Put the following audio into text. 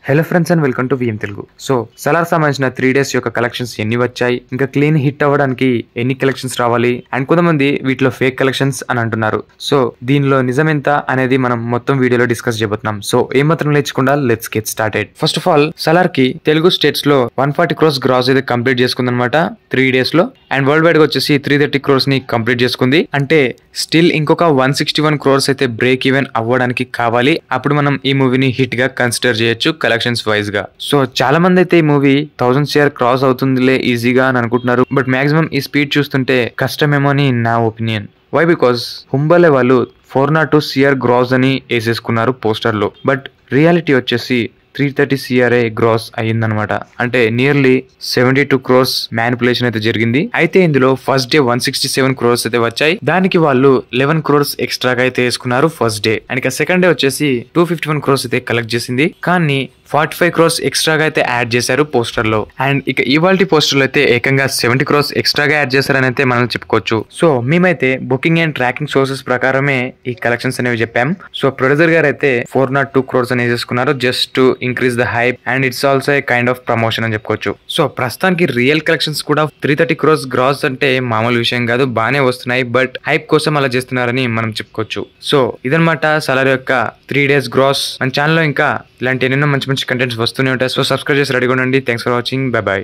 Hello friends and welcome to V M Telugu. So Salaar సంబంధించిన 3 days యొక్క collections ఎన్ని వచ్చాయి, ఇంకా క్లీన్ హిట్ అవ్వడానికి ఎన్ని కలెక్షన్స్ రావాలి, అండ్ కొంతమంది వీటిలో ఫేక్ కలెక్షన్స్ అని అంటున్నారు. సో దీనిలో నిజం ఎంత అనేది మనం మొత్తం వీడియోలో డిస్కస్ చేయబోతున్నాం. సో ఏమాత్రం లేచకుండా let's get started. First of all Salaar కి తెలుగు స్టేట్స్ లో 140 crores గ్రాస్ అయితే కంప్లీట్ చేసుకుందనమాట 3 days లో, అండ్ వరల్డ్ వైడ్ గా వచ్చేసి 330 crores ని కంప్లీట్ చేసుకుంది. అంటే స్టిల్ ఇంకొక 161 crores అయితే బ్రేక్ ఈవెన్ అవ్వడానికి కావాలి. అప్పుడు మనం ఈ మూవీని హిట్ గా కన్సిడర్ చేయొచ్చు కలెక్షన్స్ వైజ్ గా. సో చాలా మంది అయితే ఈ మూవీ 1000 crore క్రాస్ అవుతుందిలే ఈజీగా అని అనుకుంటున్నారు. బట్ మాక్సిమం ఈ స్పీడ్ చూస్తుంటే కష్టమేమో అని నా ఒపీనియన్. వై బికాస్ హుంబలే వాళ్ళు 402 crore గ్రాస్ అని వేసేసుకున్నారు పోస్టర్ లో, బట్ రియాలిటీ వచ్చేసి 330 crore గ్రాస్ అయ్యిందనమాట. అంటే నియర్లీ 72 crores మ్యానిపులేషన్ అయితే జరిగింది. అయితే ఇందులో ఫస్ట్ డే 167 crores అయితే వచ్చాయి. దానికి వాళ్ళు 11 crores ఎక్స్ట్రాగా అయితే వేసుకున్నారు ఫస్ట్ డే. అండ్ ఇక సెకండ్ డే వచ్చేసి 251 crores అయితే కలెక్ట్ చేసింది. కానీ 45 crores ఎక్స్ట్రాగా అయితే యాడ్ చేశారు పోస్టర్ లో. అండ్ ఇక ఇవాల్టి పోస్టర్ లో అయితే ఏకంగా 70 crores ఎక్స్ట్రాగా యాడ్ చేశారని అయితే మనం చెప్పుకోవచ్చు. సో మేమైతే బుకింగ్ అండ్ ట్రాకింగ్ సోర్సెస్ ప్రకారమే ఈ కలెక్షన్స్ అనేవి చెప్పాం. సో ప్రొడ్యూసర్ గారు అయితే 402 crores అని వేసేసుకున్నారు just to increase the hype, and it's also a kind of promotion అని చెప్పుకోవచ్చు. సో ప్రస్తుతానికి రియల్ కలెక్షన్స్ కూడా 330 crores గ్రాస్ అంటే మామూలు విషయం కాదు, బాగానే వస్తున్నాయి. బట్ హైప్ కోసం అలా చేస్తున్నారని మనం చెప్పుకోవచ్చు. సో ఇదన్నమాట సలార్ యొక్క 3 days గ్రాస్. మన ఛానల్లో ఇంకా ఇలాంటి ఎన్నెన్నో మంచి మంచి కంటెంట్స్ వస్తూనే ఉంటాయి. సో సబ్స్క్రైబ్ చేసి రెడీగా ఉండండి. Thanks for watching. By by.